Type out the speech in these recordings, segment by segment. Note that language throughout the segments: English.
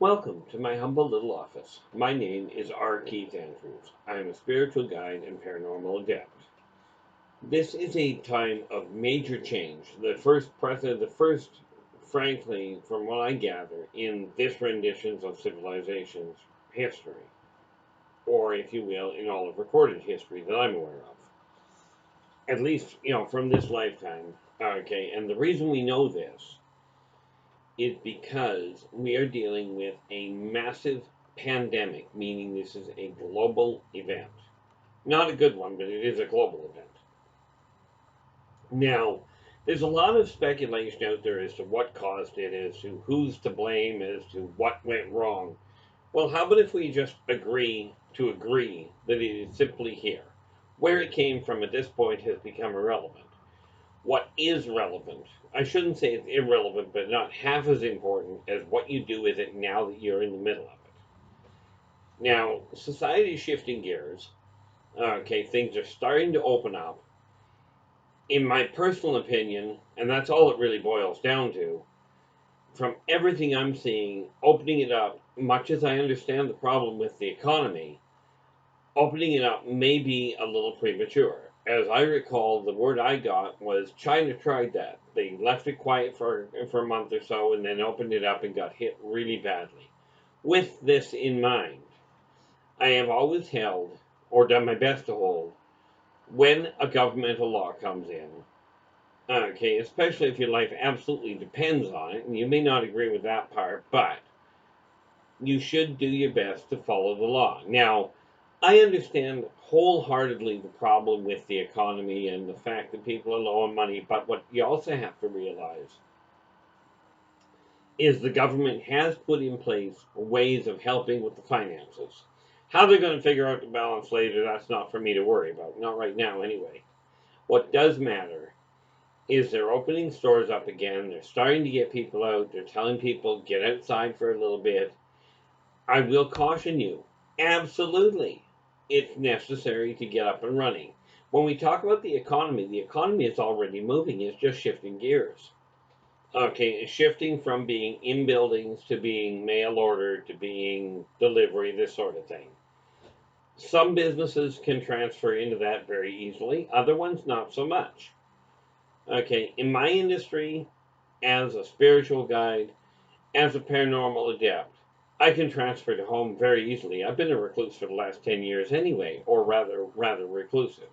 Welcome to my humble little office. My name is R. Keith Andrews. I am a spiritual guide and paranormal adept. This is a time of major change. The first, frankly, from what I gather, in this renditions of civilization's history, or if you will, in all of recorded history that I'm aware of. At least, from this lifetime. Okay, and the reason we know this is because we are dealing with a massive pandemic, meaning this is a global event. Not a good one, but it is a global event. Now, there's a lot of speculation out there as to what caused it, as to who's to blame, as to what went wrong. Well, how about if we just agree that it is simply here? Where it came from at this point has become irrelevant. What is relevant, I shouldn't say it's irrelevant, but not half as important as what you do with it now that you're in the middle of it. Now, society is shifting gears. Okay, things are starting to open up. In my personal opinion, and that's all it really boils down to, from everything I'm seeing, opening it up, much as I understand the problem with the economy, opening it up may be a little premature. As I recall, the word I got was China tried that. They left it quiet for a month or so and then opened it up and got hit really badly. With this in mind, I have always held, or done my best to hold, when a governmental law comes in, okay, especially if your life absolutely depends on it, and you may not agree with that part, but you should do your best to follow the law. Now, I understand wholeheartedly the problem with the economy and the fact that people are low on money, but what you also have to realize is the government has put in place ways of helping with the finances. How they're going to figure out the balance later, that's not for me to worry about. Not right now, anyway. What does matter is they're opening stores up again. They're starting to get people out. They're telling people, get outside for a little bit. I will caution you, absolutely, it's necessary to get up and running. When we talk about the economy is already moving, it's just shifting gears. Okay, it's shifting from being in buildings to being mail order to being delivery, this sort of thing. Some businesses can transfer into that very easily, other ones not so much. Okay, in my industry, as a spiritual guide, as a paranormal adept, I can transfer to home very easily. I've been a recluse for the last 10 years anyway, or rather reclusive.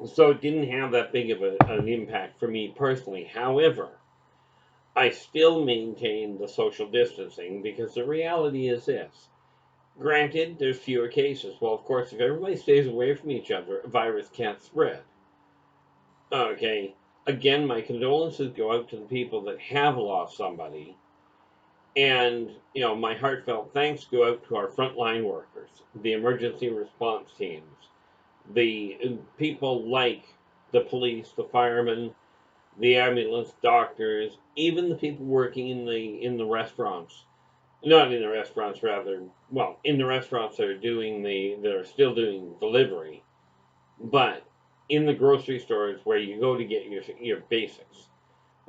So it didn't have that big of an impact for me personally. However, I still maintain the social distancing because the reality is this. Granted, there's fewer cases. Well, of course, if everybody stays away from each other, a virus can't spread. Okay, again, my condolences go out to the people that have lost somebody. And, my heartfelt thanks go out to our frontline workers, the emergency response teams, the people like the police, the firemen, the ambulance, doctors, even the people working in the restaurants. Not in the restaurants, rather, well, in the restaurants that are still doing delivery, but in the grocery stores where you go to get your basics.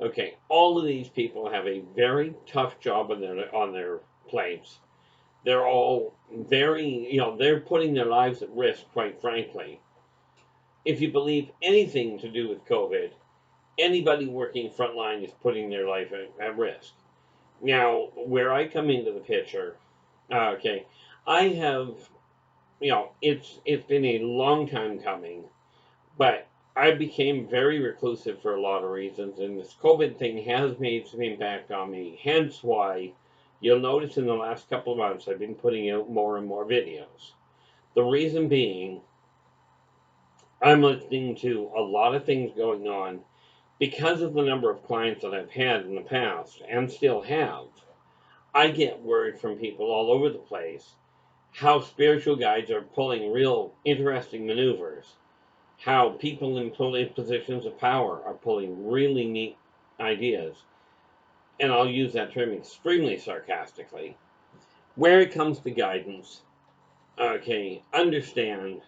Okay, all of these people have a very tough job on their plates. They're all very, they're putting their lives at risk, quite frankly. If you believe anything to do with COVID, anybody working frontline is putting their life at risk. Now, where I come into the picture, okay, I have, it's been a long time coming, but I became very reclusive for a lot of reasons, and this COVID thing has made some impact on me. Hence why you'll notice in the last couple of months I've been putting out more and more videos. The reason being, I'm listening to a lot of things going on because of the number of clients that I've had in the past and still have. I get word from people all over the place how spiritual guides are pulling real interesting maneuvers, how people in positions of power are pulling really neat ideas, and I'll use that term extremely sarcastically. Where it comes to guidance, okay, understand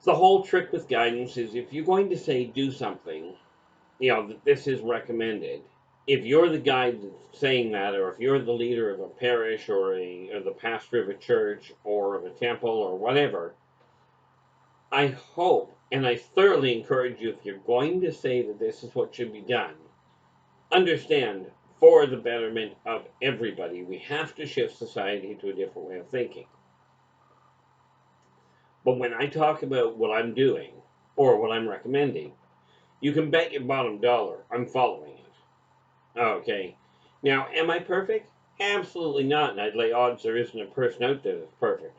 the whole trick with guidance is if you're going to say do something, that this is recommended, if you're the guy that's saying that, or if you're the leader of a parish or the pastor of a church or of a temple or whatever, I hope and I thoroughly encourage you, if you're going to say that this is what should be done, understand, for the betterment of everybody, we have to shift society to a different way of thinking. But when I talk about what I'm doing or what I'm recommending, you can bet your bottom dollar I'm following it. Okay. Now, am I perfect? Absolutely not, and I'd lay odds there isn't a person out there that's perfect.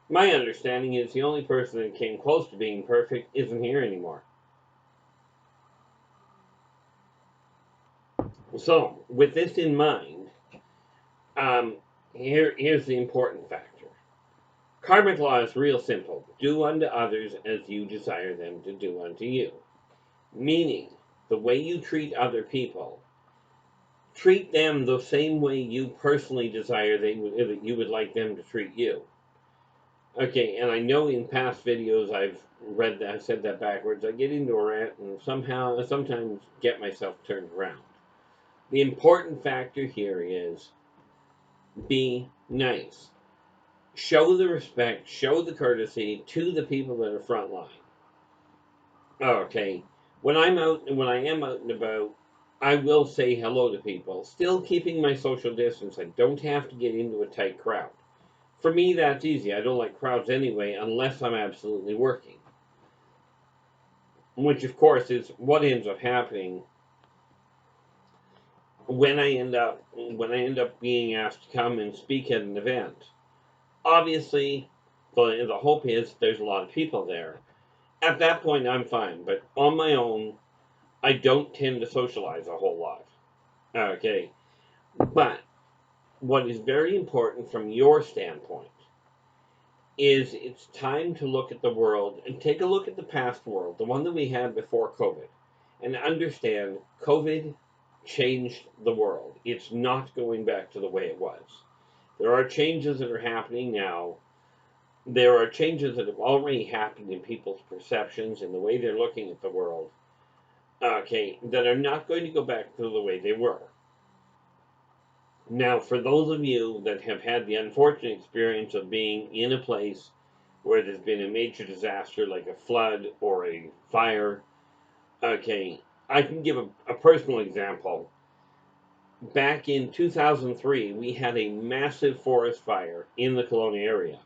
My understanding is the only person that came close to being perfect isn't here anymore. So, with this in mind, here's the important factor. Karmic law is real simple. Do unto others as you desire them to do unto you. Meaning, the way you treat other people, treat them the same way you personally desire that you would like them to treat you. Okay, and I know in past videos I said that backwards. I get into a rant and sometimes get myself turned around. The important factor here is be nice. Show the respect, show the courtesy to the people that are frontline. Okay, when I am out and about, I will say hello to people, still keeping my social distance. I don't have to get into a tight crowd. For me, that's easy. I don't like crowds anyway, unless I'm absolutely working. Which, of course, is what ends up happening when I end up being asked to come and speak at an event. Obviously, the hope is there's a lot of people there. At that point, I'm fine. But on my own, I don't tend to socialize a whole lot. Okay, but what is very important from your standpoint is it's time to look at the world and take a look at the past world, the one that we had before COVID, and understand COVID changed the world. It's not going back to the way it was. There are changes that are happening now. There are changes that have already happened in people's perceptions and the way they're looking at the world, okay, that are not going to go back to the way they were. Now, for those of you that have had the unfortunate experience of being in a place where there's been a major disaster like a flood or a fire, okay, I can give a personal example. Back in 2003, we had a massive forest fire in the Kelowna area.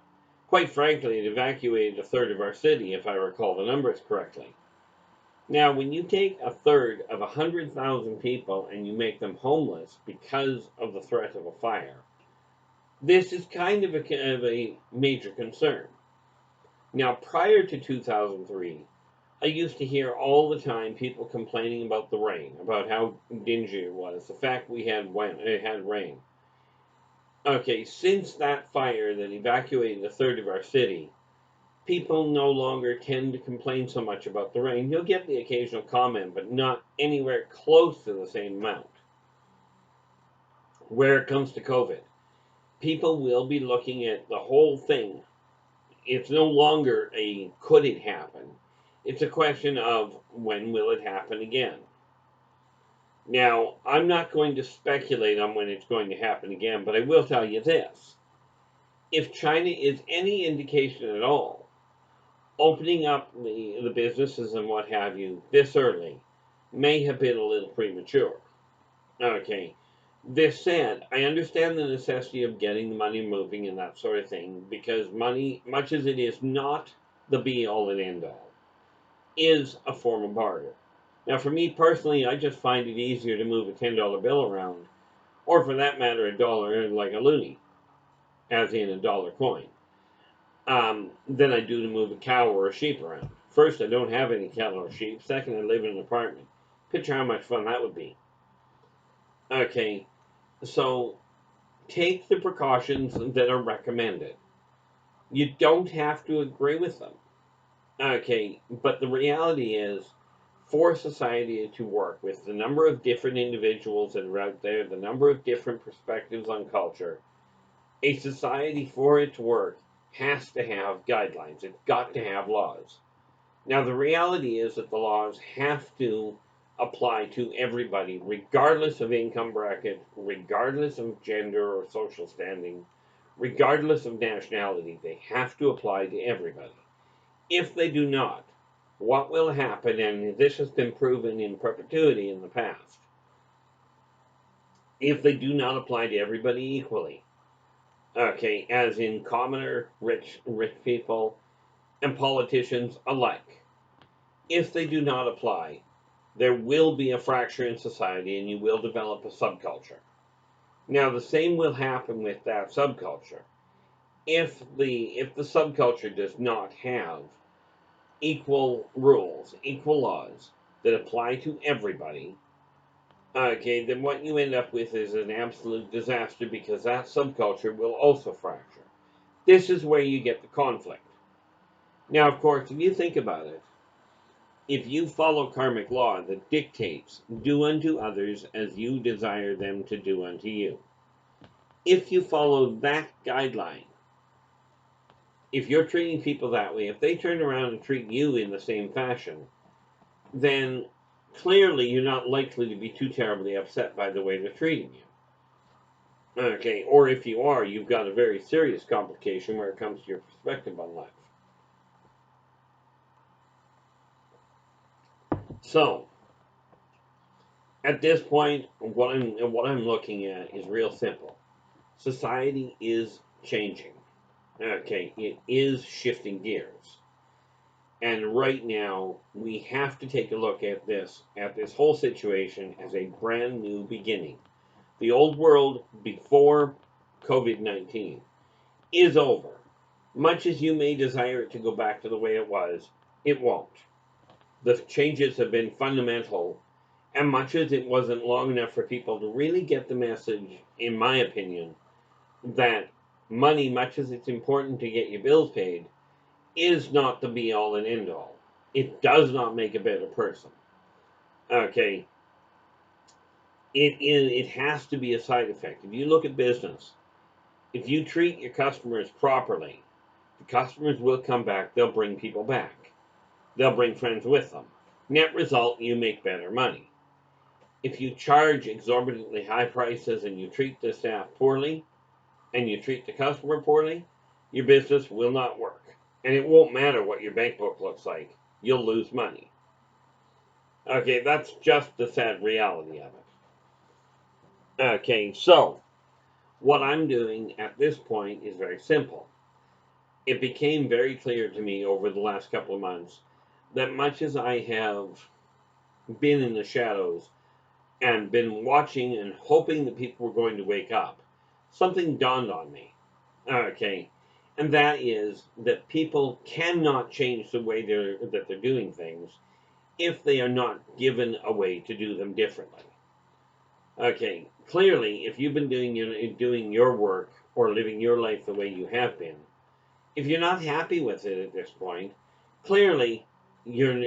Quite frankly, it evacuated a third of our city, if I recall the numbers correctly. Now, when you take a third of 100,000 people and you make them homeless because of the threat of a fire, this is kind of a major concern. Now, prior to 2003, I used to hear all the time people complaining about the rain, about how dingy it was, the fact we had rain. Okay, since that fire that evacuated a third of our city, people no longer tend to complain so much about the rain. You'll get the occasional comment, but not anywhere close to the same amount. Where it comes to COVID, people will be looking at the whole thing. It's no longer a could it happen. It's a question of when will it happen again. Now, I'm not going to speculate on when it's going to happen again, but I will tell you this. If China is any indication at all, opening up the businesses and what have you this early may have been a little premature. Okay. This said, I understand the necessity of getting the money moving and that sort of thing, because money, much as it is not the be all and end all, is a form of barter. Now, for me personally, I just find it easier to move a $10 bill around, or for that matter, a dollar, like a loonie, as in a dollar coin, than I do to move a cow or a sheep around. First, I don't have any cattle or sheep. Second, I live in an apartment. Picture how much fun that would be. Okay, so take the precautions that are recommended. You don't have to agree with them. Okay, but the reality is, for society to work with the number of different individuals that are out there, the number of different perspectives on culture, a society for it to work has to have guidelines. It's got to have laws. Now, the reality is that the laws have to apply to everybody, regardless of income bracket, regardless of gender or social standing, regardless of nationality. They have to apply to everybody. If they do not, what will happen, and this has been proven in perpetuity in the past, if they do not apply to everybody equally, okay, as in commoner, rich people, and politicians alike, if they do not apply, there will be a fracture in society and you will develop a subculture. Now, the same will happen with that subculture. If the subculture does not have equal rules, equal laws that apply to everybody, okay, then what you end up with is an absolute disaster because that subculture will also fracture. This is where you get the conflict. Now, of course, if you think about it, if you follow karmic law that dictates, do unto others as you desire them to do unto you, if you follow that guideline, if you're treating people that way, if they turn around and treat you in the same fashion, then clearly you're not likely to be too terribly upset by the way they're treating you. Okay, or if you are, you've got a very serious complication where it comes to your perspective on life. So, at this point, what I'm looking at is real simple. Society is changing. Okay, it is shifting gears. And right now, we have to take a look at this whole situation as a brand new beginning. The old world before COVID-19 is over. Much as you may desire it to go back to the way it was, it won't. The changes have been fundamental, and much as it wasn't long enough for people to really get the message, in my opinion, that money, much as it's important to get your bills paid, is not the be all and end all. It does not make a better person. Okay, it has to be a side effect. If you look at business, if you treat your customers properly, the customers will come back. They'll bring people back. They'll bring friends with them. Net result, you make better money. If you charge exorbitantly high prices and you treat the staff poorly and you treat the customer poorly, your business will not work. And it won't matter what your bank book looks like. You'll lose money. Okay, that's just the sad reality of it. Okay, so what I'm doing at this point is very simple. It became very clear to me over the last couple of months that much as I have been in the shadows and been watching and hoping that people were going to wake up, something dawned on me. Okay, and that is that people cannot change the way they're doing things if they are not given a way to do them differently. Okay, clearly, if you've been doing your work or living your life the way you have been, if you're not happy with it at this point, clearly you're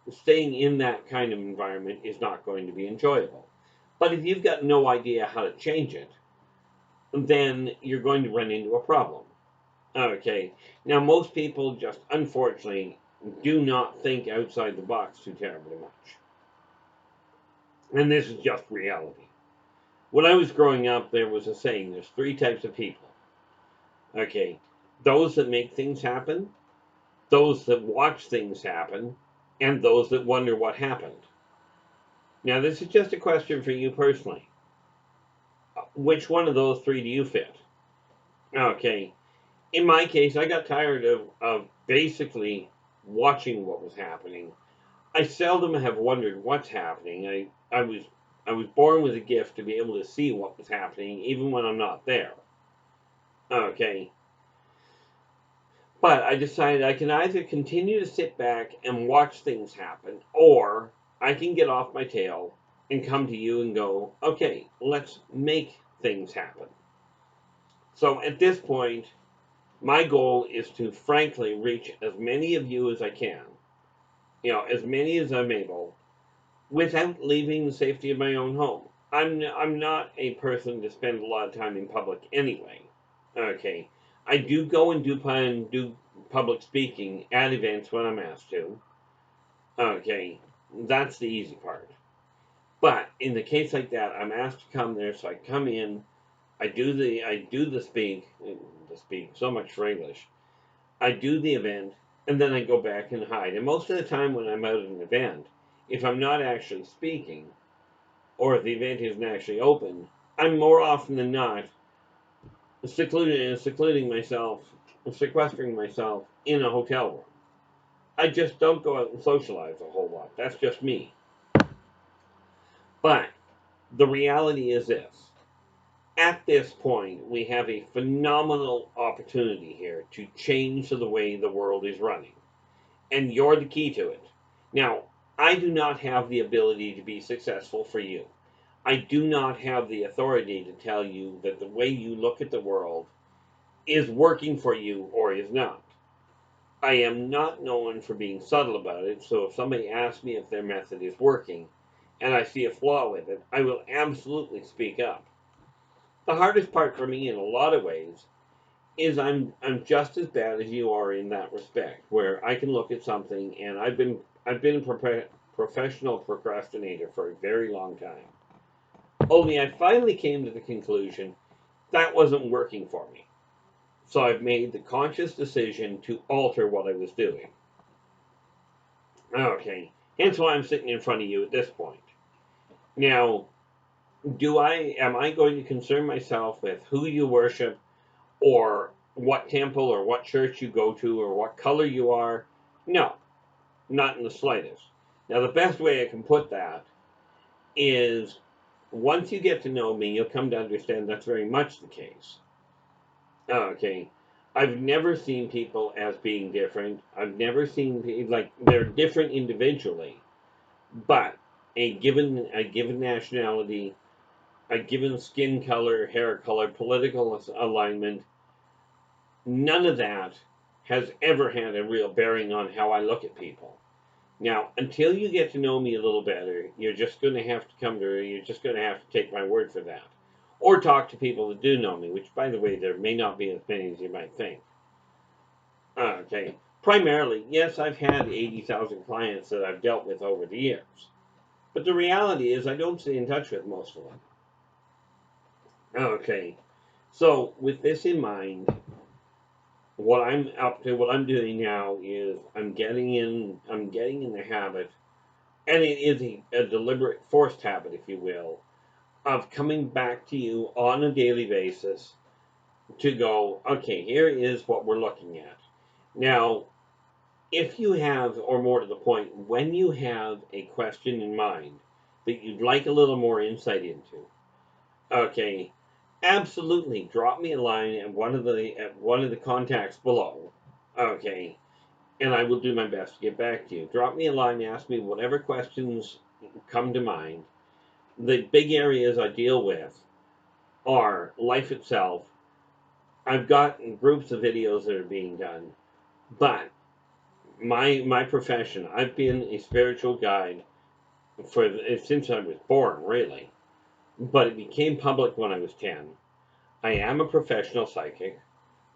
staying in that kind of environment is not going to be enjoyable. But if you've got no idea how to change it, then you're going to run into a problem. Okay, now most people just unfortunately do not think outside the box too terribly much. And this is just reality. When I was growing up, there was a saying there's three types of people. Okay, those that make things happen, those that watch things happen, and those that wonder what happened. Now, this is just a question for you personally. Which one of those three do you fit? Okay, in my case, I got tired of basically watching what was happening. I seldom have wondered what's happening. I was born with a gift to be able to see what was happening, even when I'm not there. Okay, but I decided I can either continue to sit back and watch things happen, or I can get off my tail and come to you and go, okay, let's make things happen. So at this point, my goal is to frankly reach as many of you as I can, as many as I'm able, without leaving the safety of my own home. I'm not a person to spend a lot of time in public anyway. Okay, I do go and do public speaking at events when I'm asked to. Okay, that's the easy part. But in the case like that, I'm asked to come there, so I come in, I do the speak so much for English. I do the event, and then I go back and hide. And most of the time when I'm out at an event, if I'm not actually speaking, or if the event isn't actually open, I'm more often than not secluding myself, sequestering myself in a hotel room. I just don't go out and socialize a whole lot. That's just me. But the reality is this. At this point, we have a phenomenal opportunity here to change the way the world is running. And you're the key to it. Now, I do not have the ability to be successful for you. I do not have the authority to tell you that the way you look at the world is working for you or is not. I am not known for being subtle about it, so if somebody asks me if their method is working and I see a flaw with it, I will absolutely speak up. The hardest part for me in a lot of ways is I'm just as bad as you are in that respect, where I can look at something and I've been a professional procrastinator for a very long time. Only I finally came to the conclusion that wasn't working for me. So I've made the conscious decision to alter what I was doing. Okay, hence why I'm sitting in front of you at this point. Now, do I am I going to concern myself with who you worship or what temple or what church you go to or what color you are? No, not in the slightest. Now, the best way I can put that is once you get to know me, you'll come to understand that's very much the case. Okay. I've never seen people as being different. I've never seen like they're different individually, but a given nationality, a given skin color, hair color, political alignment, none of that has ever had a real bearing on how I look at people. Now, until you get to know me a little better, you're just going to have to take my word for that. Or talk to people that do know me, which, by the way, there may not be as many as you might think. Okay. Primarily, yes, I've had 80,000 clients that I've dealt with over the years. But the reality is, I don't stay in touch with most of them. Okay. So, with this in mind, what I'm up to, what I'm doing now is I'm getting in the habit, and it is a deliberate, forced habit, if you will, of coming back to you on a daily basis to go, okay, here is what we're looking at. Now, if you have, or more to the point, when you have a question in mind that you'd like a little more insight into, okay, absolutely drop me a line at one of the contacts below, okay, and I will do my best to get back to you. Drop me a line, ask me whatever questions come to mind. The big areas I deal with are life itself. I've got groups of videos that are being done, but my profession, I've been a spiritual guide since I was born, really. But it became public when I was 10. I am a professional psychic,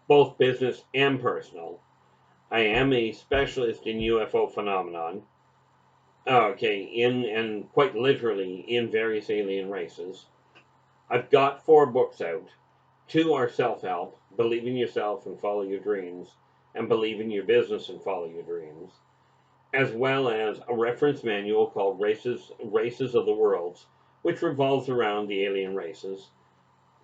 both business and personal. I am a specialist in UFO phenomenon. Okay, in and quite literally in various alien races. I've got 4 books out. 2 are self-help, Believe in Yourself and Follow Your Dreams, and Believe in Your Business and Follow Your Dreams, as well as a reference manual called Races of the Worlds, which revolves around the alien races,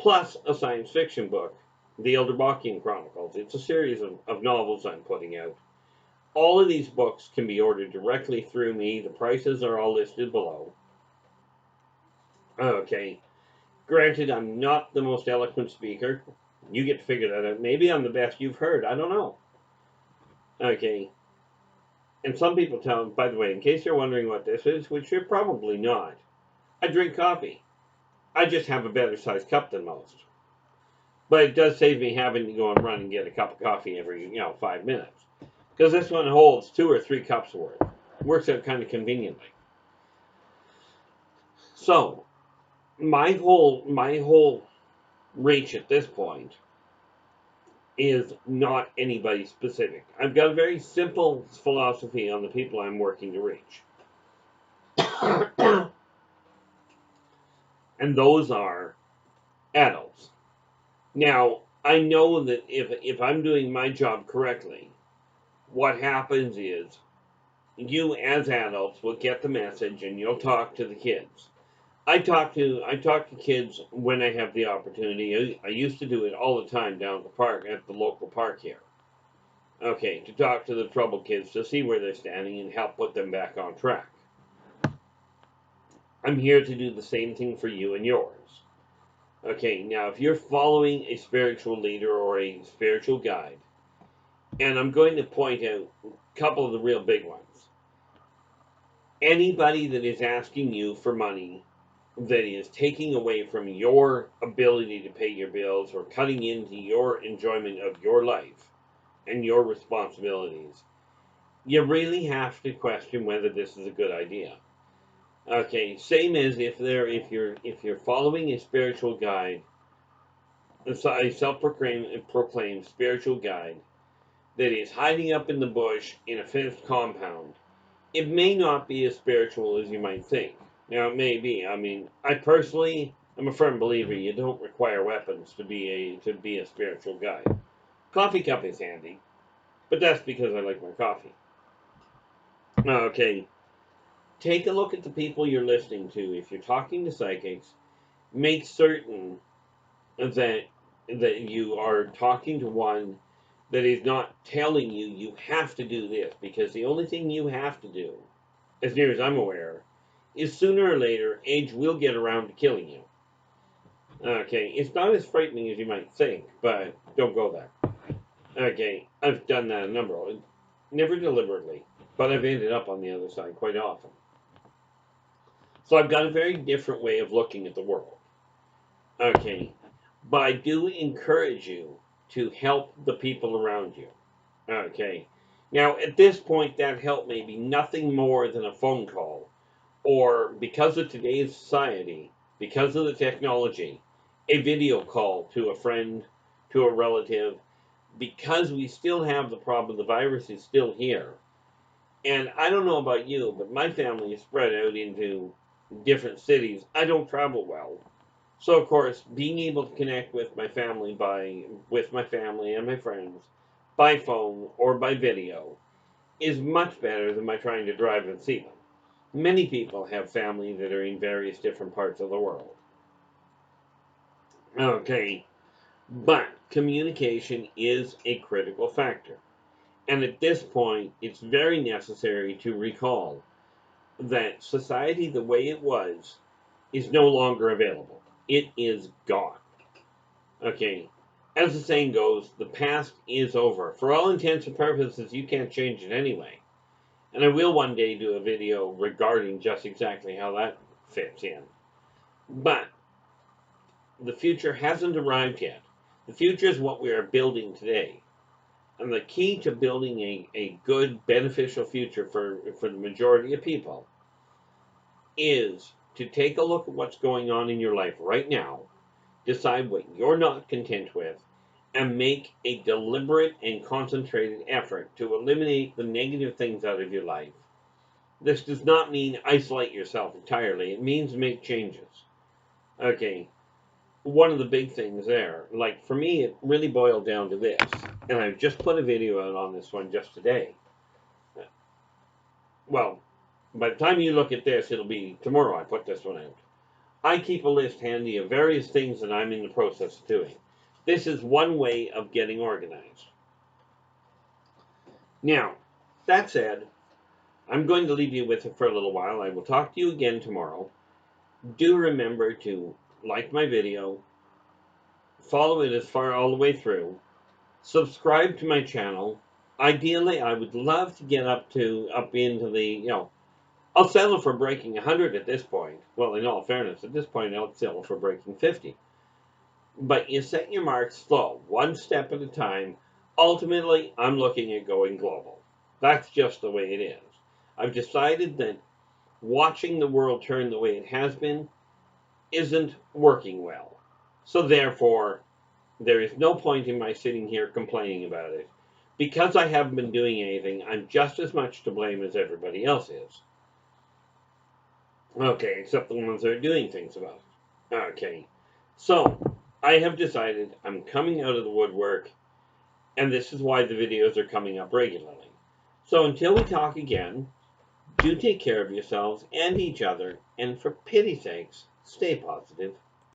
plus a science fiction book, The Elderbachian Chronicles. It's a series of novels I'm putting out. All of these books can be ordered directly through me. The prices are all listed below. Okay. Granted, I'm not the most eloquent speaker. You get to figure that out. Maybe I'm the best you've heard. I don't know. Okay. And some people tell, by the way, in case you're wondering what this is, which you're probably not, I drink coffee. I just have a better sized cup than most. But it does save me having to go and run and get a cup of coffee every, 5 minutes. Because this one holds 2 or 3 cups worth. Works out kind of conveniently. So, my whole reach at this point is not anybody specific. I've got a very simple philosophy on the people I'm working to reach. and those are adults. Now, I know that if I'm doing my job correctly, what happens is you as adults will get the message and you'll talk to the kids. I talk to kids when I have the opportunity. I used to do it all the time down at the park, at the local park here. Okay, to talk to the troubled kids to see where they're standing and help put them back on track. I'm here to do the same thing for you and yours. Okay, now if you're following a spiritual leader or a spiritual guide, and I'm going to point out a couple of the real big ones. Anybody that is asking you for money that is taking away from your ability to pay your bills or cutting into your enjoyment of your life and your responsibilities, you really have to question whether this is a good idea. Okay, same as if you're following a spiritual guide, a self-proclaimed spiritual guide that is hiding up in the bush in a fenced compound. It may not be as spiritual as you might think. Now, it may be. I mean, I personally am a firm believer you don't require weapons to be a spiritual guide. Coffee cup is handy, but that's because I like my coffee. Okay, take a look at the people you're listening to. If you're talking to psychics, make certain that you are talking to one that is not telling you you have to do this, because the only thing you have to do, as near as I'm aware, is sooner or later age will get around to killing you. Okay, it's not as frightening as you might think, but don't go there. Okay, I've done that a number of, never deliberately, but I've ended up on the other side quite often. So I've got a very different way of looking at the world. Okay, but I do encourage you to help the people around you. Okay, now at this point, that help may be nothing more than a phone call, or because of today's society, because of the technology, a video call to a friend, to a relative, because we still have the problem, the virus is still here. And I don't know about you, but my family is spread out into different cities. I don't travel well. So of course, being able to connect with my family and my friends by phone or by video is much better than by trying to drive and see them. Many people have family that are in various different parts of the world. Okay, but communication is a critical factor. And at this point, it's very necessary to recall that society, the way it was, is no longer available. It is gone. Okay, as the saying goes, the past is over. For all intents and purposes, you can't change it anyway. And I will one day do a video regarding just exactly how that fits in. But the future hasn't arrived yet. The future is what we are building today. And the key to building a good, beneficial future for the majority of people is to take a look at what's going on in your life right now, decide what you're not content with, and make a deliberate and concentrated effort to eliminate the negative things out of your life. This does not mean isolate yourself entirely. It means make changes. Okay, one of the big things there, like for me, it really boiled down to this, and I've just put a video out on this one just today. Well, by the time you look at this, it'll be tomorrow I put this one out. I keep a list handy of various things that I'm in the process of doing. This is one way of getting organized. Now, that said, I'm going to leave you with it for a little while. I will talk to you again tomorrow. Do remember to like my video, follow it as far all the way through, subscribe to my channel. Ideally, I would love to get up into the. I'll settle for breaking 100 at this point. Well, in all fairness, at this point, I'll settle for breaking 50. But you set your mark slow, one step at a time. Ultimately, I'm looking at going global. That's just the way it is. I've decided that watching the world turn the way it has been isn't working well. So therefore, there is no point in my sitting here complaining about it. Because I haven't been doing anything, I'm just as much to blame as everybody else is. Okay, except the ones that are doing things about it. Okay, so I have decided I'm coming out of the woodwork, and this is why the videos are coming up regularly. So until we talk again, do take care of yourselves and each other, and for pity's sakes, stay positive.